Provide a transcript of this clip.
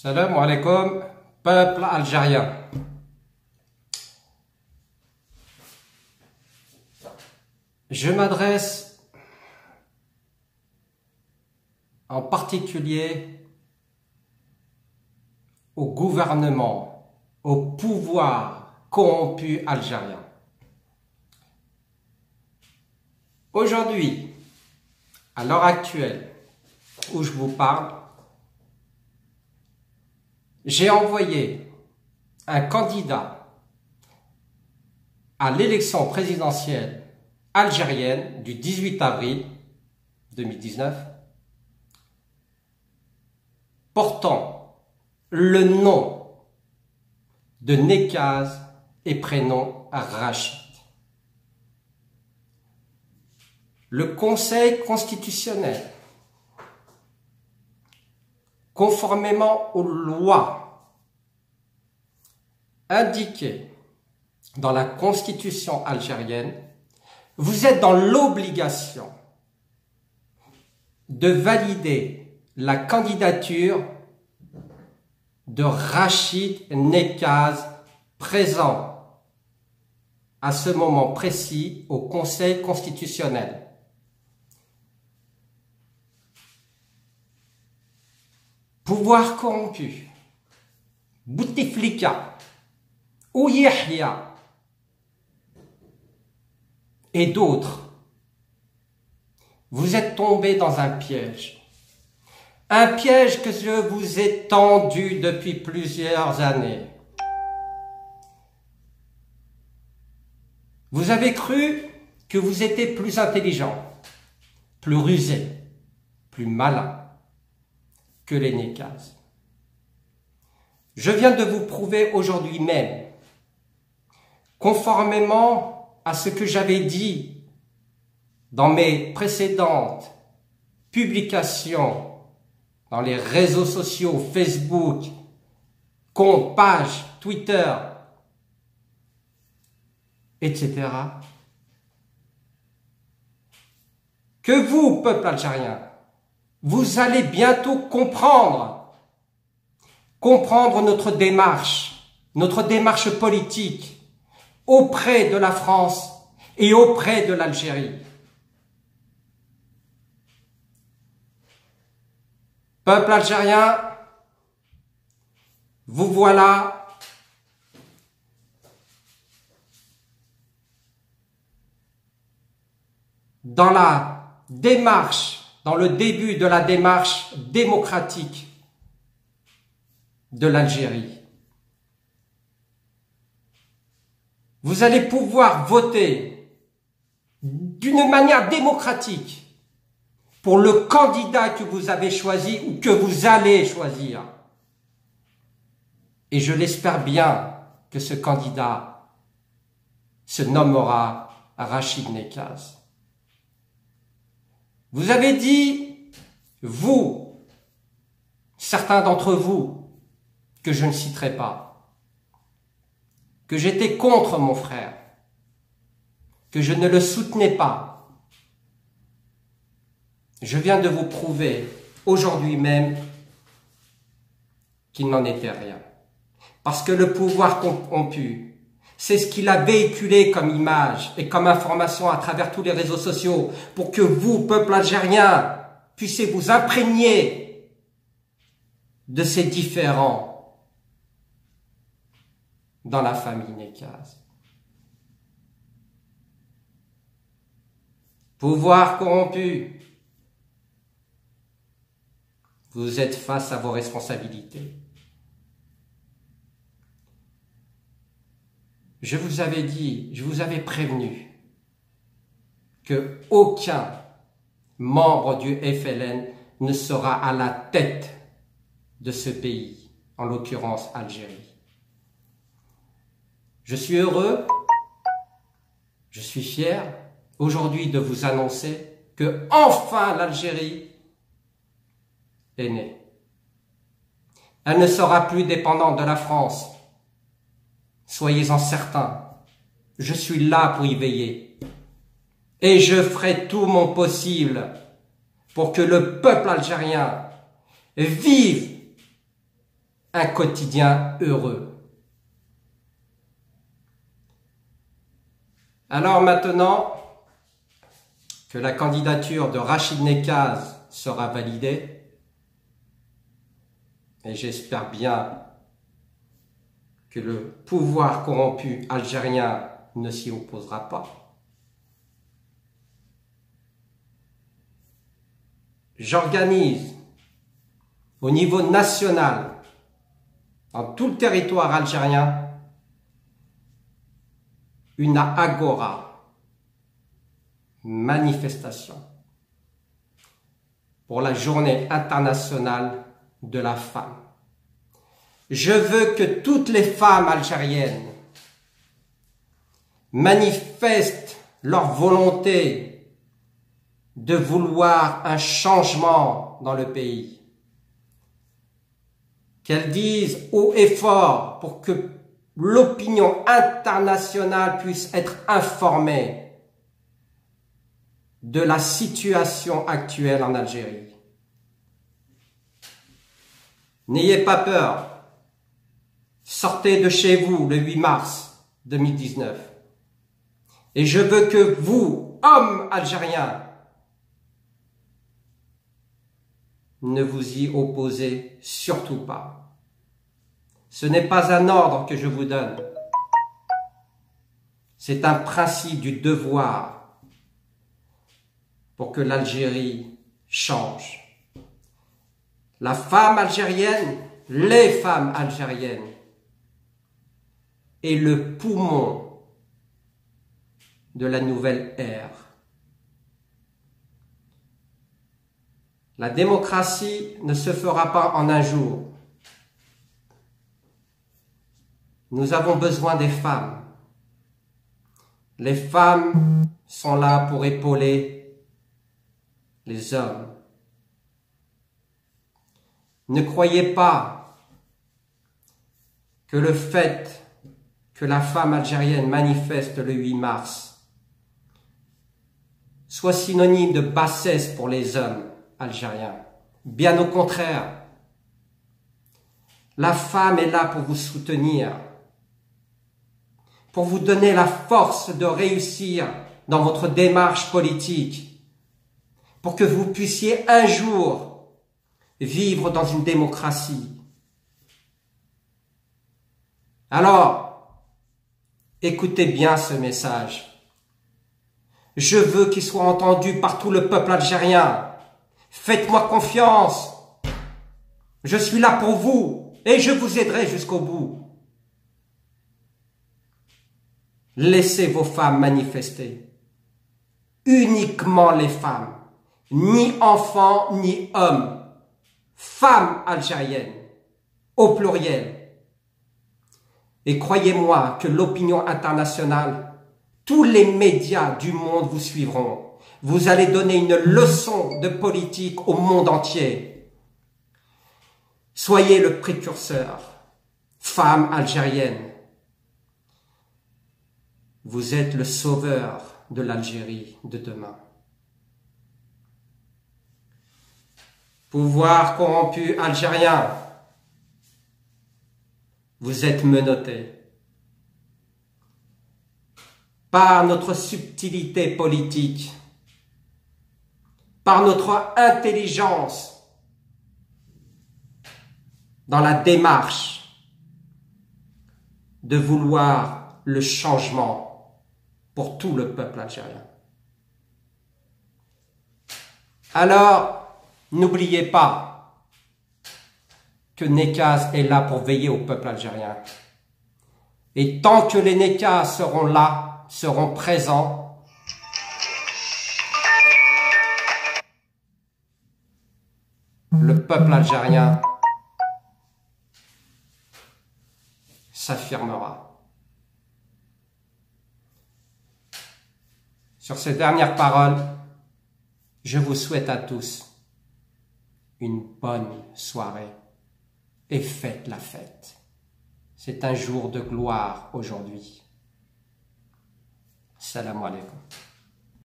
Salam alaikum, peuple algérien. Je m'adresse en particulier au gouvernement, au pouvoir corrompu algérien. Aujourd'hui, à l'heure actuelle où je vous parle, j'ai envoyé un candidat à l'élection présidentielle algérienne du 18 avril 2019 portant le nom de Nekaz et prénom Rachid. Le Conseil constitutionnel, conformément aux lois indiquées dans la Constitution algérienne, vous êtes dans l'obligation de valider la candidature de Rachid Nekaz, présent à ce moment précis au Conseil constitutionnel. Pouvoir corrompu, Bouteflika, ou Yahya et d'autres, vous êtes tombés dans un piège que je vous ai tendu depuis plusieurs années. Vous avez cru que vous étiez plus intelligent, plus rusé, plus malin que les Nekaz. Je viens de vous prouver aujourd'hui même, conformément à ce que j'avais dit dans mes précédentes publications, dans les réseaux sociaux, Facebook, compte, page, Twitter, etc., que vous, peuple algérien, vous allez bientôt comprendre notre démarche politique auprès de la France et auprès de l'Algérie. Peuple algérien, vous voilà dans le début de la démarche démocratique de l'Algérie. Vous allez pouvoir voter d'une manière démocratique pour le candidat que vous avez choisi ou que vous allez choisir. Et je l'espère bien que ce candidat se nommera Rachid Nekaz. Vous avez dit, vous, certains d'entre vous, que je ne citerai pas, que j'étais contre mon frère, que je ne le soutenais pas. Je viens de vous prouver aujourd'hui même qu'il n'en était rien. Parce que le pouvoir corrompu, c'est ce qu'il a véhiculé comme image et comme information à travers tous les réseaux sociaux pour que vous, peuple algérien, puissiez vous imprégner de ces différends dans la famille Nekaz. Pouvoir corrompu, vous êtes face à vos responsabilités. Je vous avais dit, je vous avais prévenu que aucun membre du FLN ne sera à la tête de ce pays, en l'occurrence Algérie. Je suis heureux, je suis fier aujourd'hui de vous annoncer que enfin l'Algérie est née. Elle ne sera plus dépendante de la France. Soyez-en certains, je suis là pour y veiller. Et je ferai tout mon possible pour que le peuple algérien vive un quotidien heureux. Alors maintenant que la candidature de Rachid Nekaz sera validée, et j'espère bien que le pouvoir corrompu algérien ne s'y opposera pas, j'organise au niveau national, dans tout le territoire algérien, une agora, manifestation, pour la journée internationale de la femme. Je veux que toutes les femmes algériennes manifestent leur volonté de vouloir un changement dans le pays. Qu'elles disent haut et fort pour que l'opinion internationale puisse être informée de la situation actuelle en Algérie. N'ayez pas peur. Sortez de chez vous le 8 mars 2019. Et je veux que vous, hommes algériens, ne vous y opposez surtout pas. Ce n'est pas un ordre que je vous donne. C'est un principe du devoir pour que l'Algérie change. La femme algérienne, les femmes algériennes, est le poumon de la nouvelle ère. La démocratie ne se fera pas en un jour. Nous avons besoin des femmes. Les femmes sont là pour épauler les hommes. Ne croyez pas que le fait que la femme algérienne manifeste le 8 mars soit synonyme de bassesse pour les hommes algériens. Bien au contraire, la femme est là pour vous soutenir, pour vous donner la force de réussir dans votre démarche politique, pour que vous puissiez un jour vivre dans une démocratie. Alors, écoutez bien ce message. Je veux qu'il soit entendu par tout le peuple algérien. Faites-moi confiance. Je suis là pour vous et je vous aiderai jusqu'au bout. Laissez vos femmes manifester. Uniquement les femmes. Ni enfants, ni hommes. Femmes algériennes. Au pluriel. Et croyez-moi que l'opinion internationale, tous les médias du monde vous suivront. Vous allez donner une leçon de politique au monde entier. Soyez le précurseur, femme algérienne. Vous êtes le sauveur de l'Algérie de demain. Pouvoir corrompu algérien, vous êtes menottés. Par notre subtilité politique, par notre intelligence dans la démarche de vouloir le changement pour tout le peuple algérien. Alors, n'oubliez pas que Nekaz est là pour veiller au peuple algérien. Et tant que les Nekaz seront là, seront présents, le peuple algérien s'affirmera. Sur ces dernières paroles, je vous souhaite à tous une bonne soirée et faites la fête. C'est un jour de gloire aujourd'hui. Salam alaikum.